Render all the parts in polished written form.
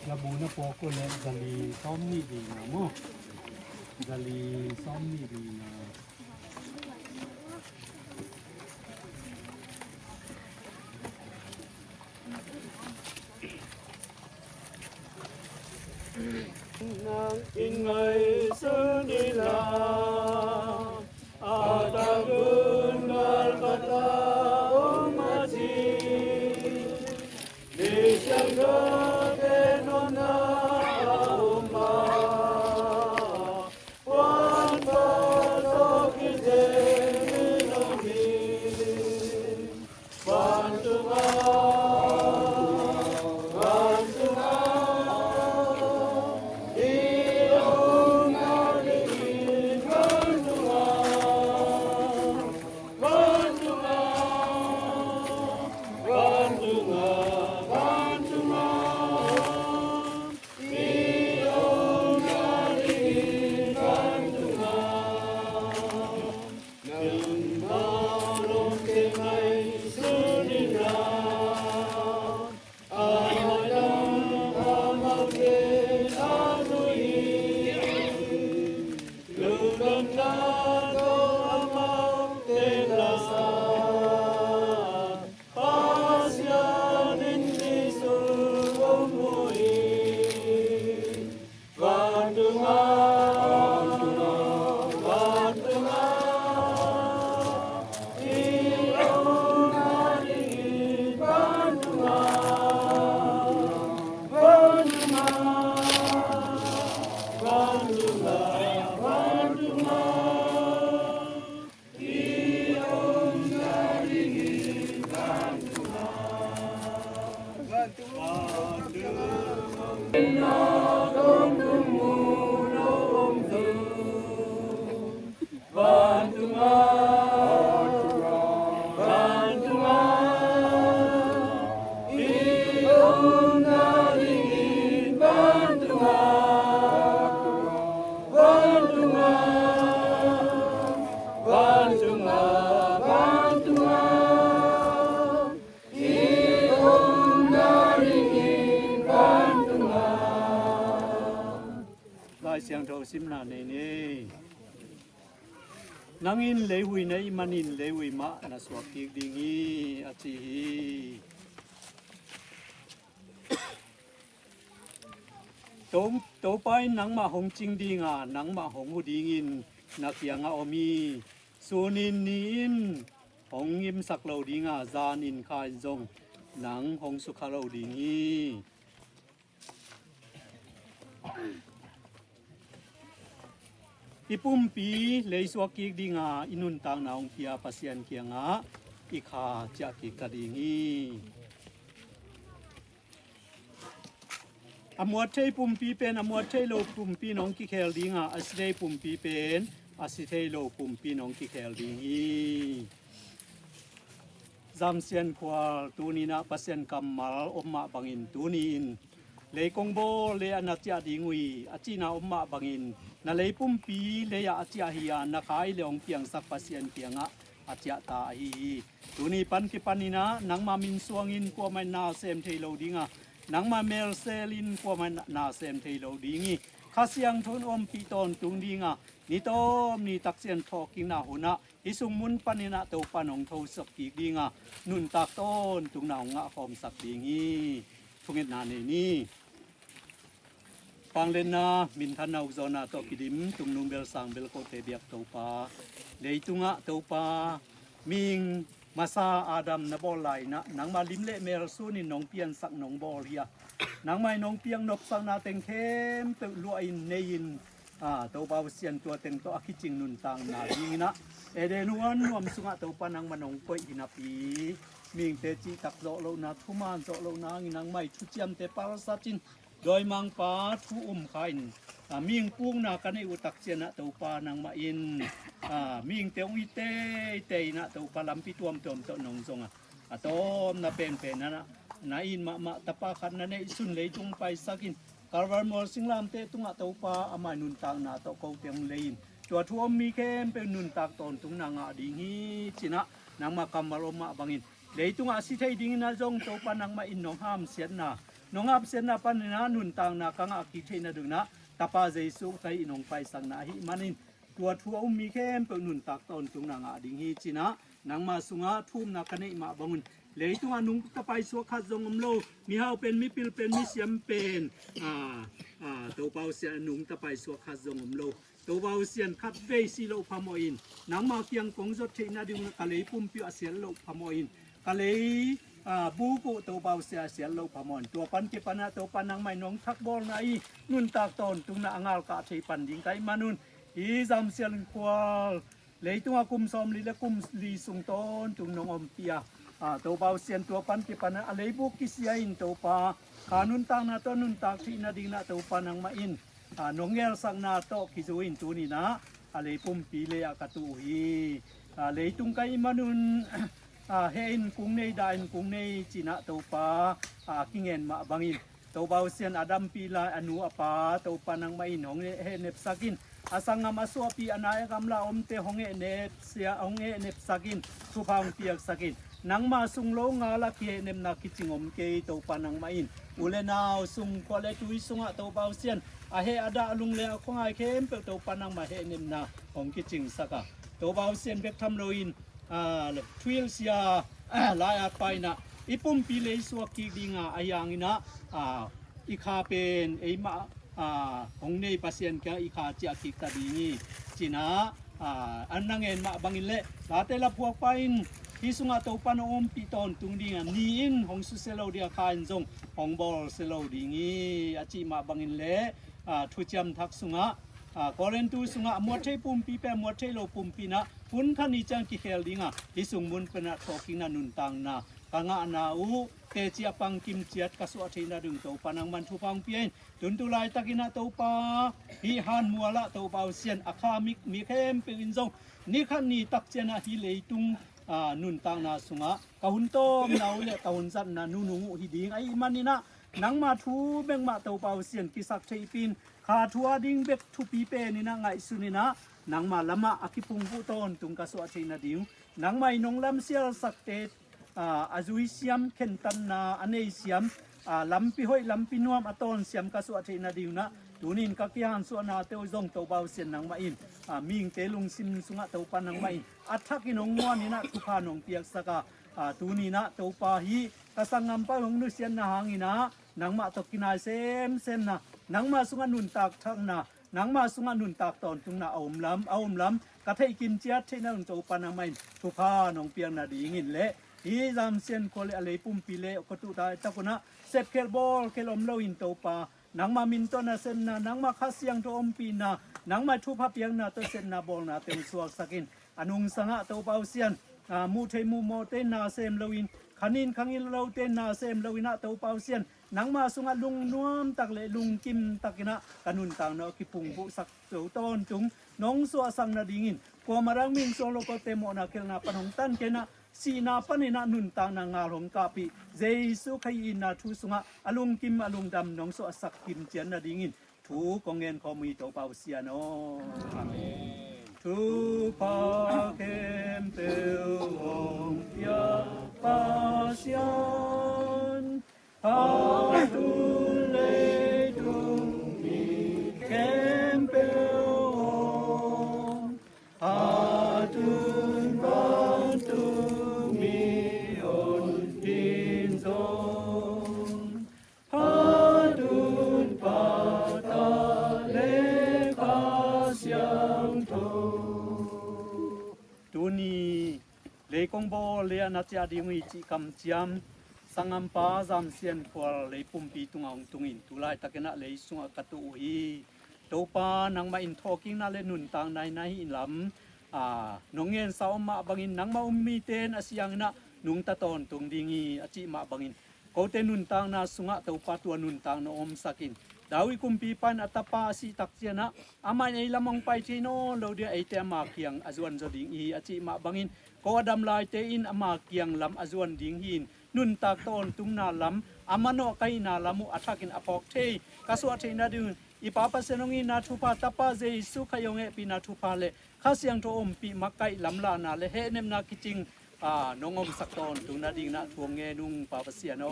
Labu na poko le dali somni di na mo dali somni di na nang ingai sunila atagun dal kata umaji Nishanga One, two, เสียงโทซิมนาในนี้นังอินเลวิในมันอินเลวิมะนะสวกิกดิงีอจิโตไปนังมาหงจิงดีงานังมาหงหูดีงินนักยังอมีสูนินนินหงยิมสักเหลาดีงาจานินคายจงนังหงสุขเหลาดีงีอีปุ่มปีเลยสวกิกดีงาอินุนตังนาองเปียปัสยันเกียงาอีขาจะกิกดีงีอมวดเทปุ่มปีเป็นอมวดเทโลปุ่มปีน้องกิเคลดีงาอสิเทปุ่มปีเป็นอสิเทโลปุ่มปีน้องกิเคลดีงีจำเสียนควาตูนีนะปัสยันกัมมาลอมมาบังอินตูนีนเลยกงโบเลยอนาจาดีงุยอจินาอมมาบังอินนาเลยปุ่มปีเลยอาจาฮิยานาคายเลองเปียงสักปัสยันเปียงะอาจาตาฮีตูนีปันกิปันนีนะนังมามินสวงอินกัวไม่นาเซมเทโลดีงานังมาเมลเซลินกัวมันนาเซมเทโลดีงีข้าเสียงทนอมปีตอนตุงดีงานิโตมนิตักเสียนทอกิงนาหุนะอิสุงมุนปันินะโตปานองโทสักกีดีงานุนตักต้นตุงนางะคอมสักดีงีทุงเอ็ดนาเนนี่ปังเลนามินทันนาอุจนาโตกิดิมตุงนุงเบลสังเบลโกเตเบียกโตปาเลยตุงะโตปามิงมาซาอาดัมนบอลไลนะนังมาลิมเลเมรซูนินน้องเปียนสักน้องบอลเฮียนังไม่น้องเปียงนบสังนาเต็งเข้มเตลวยเนยินตัวบาวเสียนตัวเต็งตัวอคิจิงนุนตังนายิงนะเอเดนวันวมสุงะตัวปานังมานองป่วยอินาปีมิงเตจิตักโซโลนาทุมานโซโลนางินังไม่ทุจิยมเตปาราสัจินโดยมังปาทุขายมิงปุงนากันในอุตักเสียนะตัวปานังมาอินมิงเตองอิเตเตนะตัวปาลัมปิตวมตวมตัวนงจงตอมนะเป็นนะนาอินมาตะปาคันนะในสุนเลยจงไปสักินกาลวาร์มอลสิงลามเตตุงะตัวปาอามานุนตังนาตะโกเตียงเลนตัวทวมมีเข้มเป็นนุนตักตอนตุงนางะดีงีจินะนางมากัมมาลมาบังอินเลยตุงะสิเทดิงนะจงตัวปานางมาอินน้องห้ามเสียนะน้องอับเสนาปันนะนุนตังนากังอากิเทนะดึงนะตาปาเจสุไทยนองไปสังนาหิมันินตัวทัวมีเข้มเปินุนตักตอนตุงนางดิงฮีจินะนางมาสุงะทุ่มนากันในมาบังุนเลยตุงานุงตะไปสัวขัดจงอมโลมีเฮาเป็นมีปิลเป็นมีเสียมเป็นตัวเปาเสียนุงตะไปสัวขัดจงอมโลตัวเปาเสียนขัดเวสิโลพามอินนางมาเกียงกงจดเทนะดึงกะเลยปุ่มปิอเสียโลพามอินกะเลยบูกุตัวเบาเสียโลพามอนตัวปันเกปนะตัวปันนางไม่น้องทักบอลไงนุนตากตอนตุงนาอังาลกะเทปันยิงไกมานุนอีจำเสียนควาเลยตัวกุมซอมลีและกุมลีสุงตอนตุงน้องอมเปียตัวเบาเสียนตัวปันเกปนะอะไรบุกิเสียอินตัวปาขานุนตางนาตัวนุนตากที่นาดิงนาตัวปันนางมาอินน้องเงลสังนาโตกิจูอินตัวนี้นะอะไรปุ่มปีเลยกะตูฮีเลยตุงไกมานุนเฮนกุงในดานกุงในจีนะตัวปากิเงินมาบังอินตัวเบาเสียนอดัมปีลาอนุอปาตัวปานังมาอินของเฮเนปสกินอาสังงามาสวปีอนายกำลาอมเตหงเนปเสียหงเนปสกินทุพางเปียกสกินนังมาสุงโลงาลักเฮเนมนาคิจิงอมเกยตัวปานังมาอินอุเลนาวสุงควาเลตุยสุงะตัวเบาเสียนเฮอดาลุงเลอคงไอเข้มเปตัวปานังมาเฮเนมนาของคิจิงสกะตัวเบาเสียนเบกทำโลอินทวิลเซียลายไปนะอีปุ่มปีเลยสวกิกดิงอายังนะอีคาเป็นไอมาของในปัสยันแกอีคาจะกิกตดีนี่จีนะอันนั่งเงินมาบังอินเล่ลาเตลพวกไปที่สุงาโตปานอมปีตอนตุงดิงนี่อินของสุเซโลเดียคานจงของบอลเซโลดิงีอาจิมาบังอินเล่ทุจำทักสุงะกอเลนตูสุงะมวดเทปุ่มปีเปมวดเทโลปุ่มปีนะพุนทันนิจังกิเคลดิงะที่สุงมุนเป็นทอกิงนานุนตังนากังอานาอูเตจิอปังกิมเจียดกสวะเทนาดึงโตปานังมันทุพังเปียนตุนตุลายตะกินาโตปาฮิฮันมัวละโตเบาเซียนอาคามิกมีเข้มเป็นอินจงนี่ขันนี่ตักเจนะฮิเลตุงนุนตังนาสุงะกะหุนโตมนาวเลกะหุนซันนานูนูฮิดิงไอมันนี่นะนังมาทูเบงมาโตเบาเซียนกิสักเทปินขาทัวดิงเบกทุปีเปนี่นะไงสุนี่นะนังมาละมาอากิพุงผู้ตนตุงกสวะเทนาดิวนังไม่นงลำเสียสักเตอาจุยเสียมเข็นตันนาอันนี้เสียมลำปีห้อยลำปีนวมอตอนเสียมกสวะเทนาดิวนะ ตูนินกักยานส่วนนาเตวจงเตวเบาเสียนนังมาอินมิงเตลุงซิมสุงะเตวปันนังมาอินอัทักอินงมวนี่นะทุพานงเปียกสกาตูนีนะเตวปาฮีกะสังงำปะหงนุเสียนนะหางอินะนังมาตกินายเซมนะนังมาสุงะนุนตากทักนะนังมาสุงะนุนตากตอนตุงนะเอาอมลำกะไทกินเจียดที่นั่นเตวปันนังมาอินทุพานงเปียงนะดีงินเละฮีจามเซียนโคเลอะไรปุ่มปีเลกตุตาตะกุนะเซฟเคลบอลเคลอมโลอินเตวปานังมามินตนะเซนนะนังมาคาเสียงโตอมปีนะนังมาทุพะเปียงนะตเซนนะบอลนะเต็มสวกสักินอนุงสังะเตวเปาเซียนมูเทมูโมเตนาเซมโลอินคันินคังอินโลเตนาเซมโลวินะเตวเปาเซียนนังมาสุงะลุงนวมตักเลลุงกิมตักนะกะนุนตังเนาะกิปุงบุสักเตวตอนจุงน้องสัวสังนะดิงินกัวมารังมิงโซโลโกเตโมนะเคลนะปนงตันเคนะสีนาปนินะนุนตางนางาหงกาปิเจสุขยินาทุสุงะอลุงกิมอลุงดำน้องโซสักกิมเจียนนะดิงินทูกองเงินขอมีเตวเปาเซียนอาเมนทูปาเกมเตวองยาปาเซียนฮาตุเลตุมีเกมเปวฮาตุนบานตุมีอนดินซงฮาตุนปาตาเลคาเสียงโทตูนีเลกงโบเลอนาจาดิวิจิกัมเจียมสังอัมปาจามเซียนควาเลปุ่มปีตุงองตุงอินตุลายตะเกนะเลสุงกะตุฮีโตปานังมาอินทอกิงนาเลนุนตางในอินลำนงเงินสาวมาบังอินนังมามีเตนอาเซียงนะนุงตะตอนตุงดิงีอจิมาบังอินโกเตนุนตางนาสุงะโตปาตัวนุนตางนอมสักินดาวิคุมปีปันอัตปาสิตักเจียนะอามันไอละมองไปที่โนโลเดียไอเตมาเกียงอจวนจดิงอีอจิมาบังอินโกดำลายเตอินอามาเกียงลำอจวนดิงหินนุนตากตอนตุงนาลำอามันโนไกนาลำมุอัทักินอปอกเทกสวะเทนาดุนอีปาปะเซนงีนาทุปาตปาเจสุขยงเอปีนาทุปาเลข้าเสียงโทอมปีมักไกลำลานาเลเฮเนมนากิจิงนงอมสักตอนตุงนาดิงนาทวงเงนุงปาปะเสียโน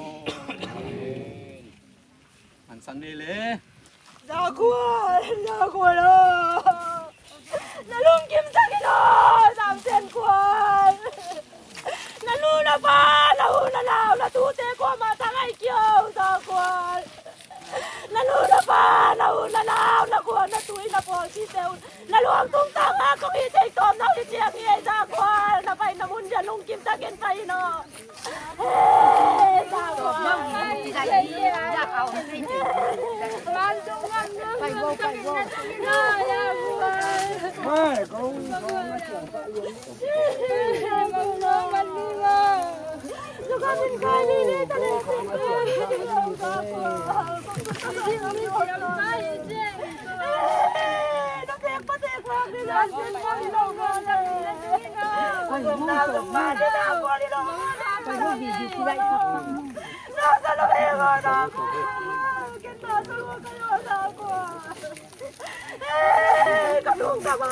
อันสังเนเลJaguar lo. Nalungkim sa Ginoo, samsen kwan. Naluna pa, nahuna natute ko matangay kiyaw sa kwan. Naluna pa, nahuna nakuha natuloy na po si Seun. Naluang tung tanga kung itay tom na itiyang iyay sa kwan. Napay na mundya lungkim sa Ginoo no. Sa kwan. Phải vô. Ơi, con Nó có bên coi đi đi, ta lên xin nó thiệt có thiệt mà đi ra xin con đi đâu mà đi nào con đi đâu phải vô gì gì lại nó sao nó về rồi đó cái tao sao luôn cái đó sao qua con đúng sao mà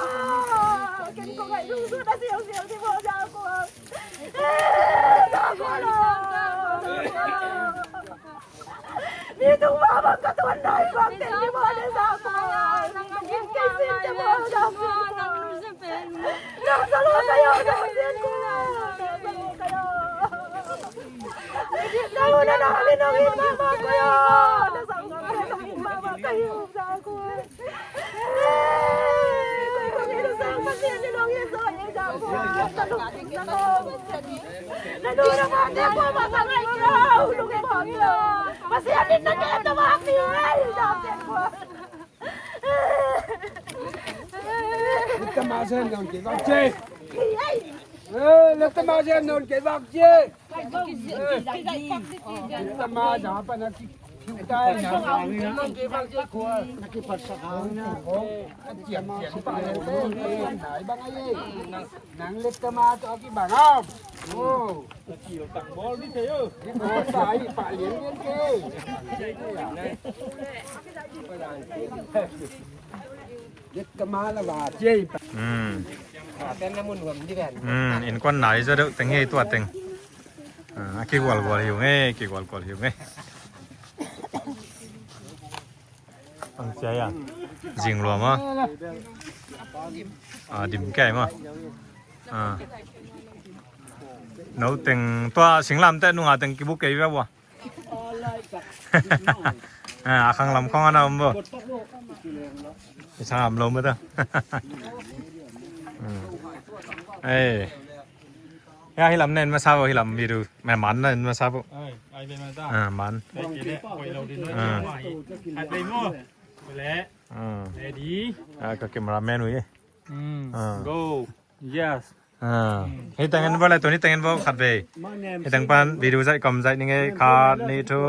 cái con gái đúng suốt đã xỉu thì vô ra qua ra qua đi tung ba bằng cả tuần này bằng tiền đi vô để ra qua những cái xin cho vô ra qua nó sao luôn cái đó nó xin qua đâu nó nói với nó biết mà coi nó sao nó biết mà cái ra qua coi nó sao mà tiền nó biết rồi ra qua nó đúng nó đưa nó mà đi qua mà sao lại đâu lúc cái bọn kia mà xe đi nó kẹp nó mà đi ra tiền qua Lật mà xem non che vạc chê. Lật mà xem non che vạc chê. Lật mà giả pa na tay na non che vạc chê kwa. Nakipagsakan na ko. At yan pa nai bang ai. Nang lật mà to ki bangam. Oh, chiều tặng ball đi thế ơi. Đi ball phải phải liền liên kê. Lật mà là bà chê. Tên nó muốn ngầm đi đèn. In con nãy giờ được tiếng nghe tuột tiếng. Cái qual hiểu nghe, cái qual hiểu nghe. ตั้งใจอ่ะจริงหรอมั้งดิ่มแก่มั้งnấu từng toa sinh làm tên nung à từng cái bút cái vậy khang làm không ăn đâu mà sang làm lâu mới đó ê ya hi làm nên mà sao hi làm video mẹ mắn nên mà sao ai bên mà ta mắn đây cái đấy quay lâu đi nói ngoài hạt đây muaไปแล้วready cái cameraman nuôi go yes hi tangan bola tu ni tangan bo khat ve hi tang pan video zai kom zai ni nge kha ni thu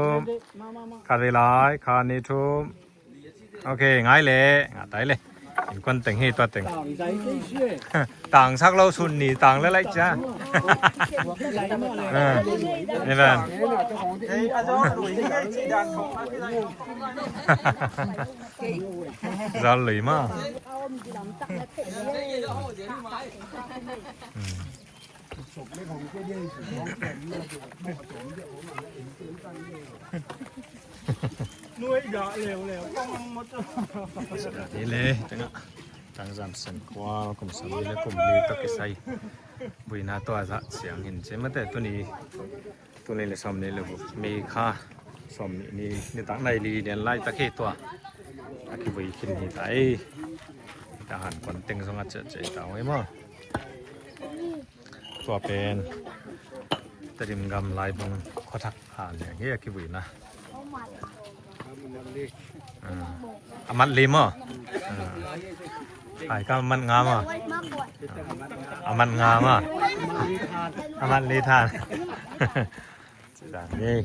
khat ve lai kha ni thu okay ngai le nga tai le in kon teng hi to teng tang sak lo sun ni tang le lai cha ni ban ra lì mà nuôi gà lèo lèo không mất đi lê tăng giảm sân qua cùng sân đi lê cùng đi tao cái say vì na toa dạ xiang hình chế mất để tôi này là xóm này là mì kha xóm này tăng này đi đến lại ta khi toa ta khi vì khi này tại ta hẳn còn tinh xong ăn chạy tao ấy mà toa bên ta điểm gầm lại bằng khó thắc hẳnอย่างเงี้ยkhi vì na amat lima ai ka amat ngam amat ngam amat li thanนี่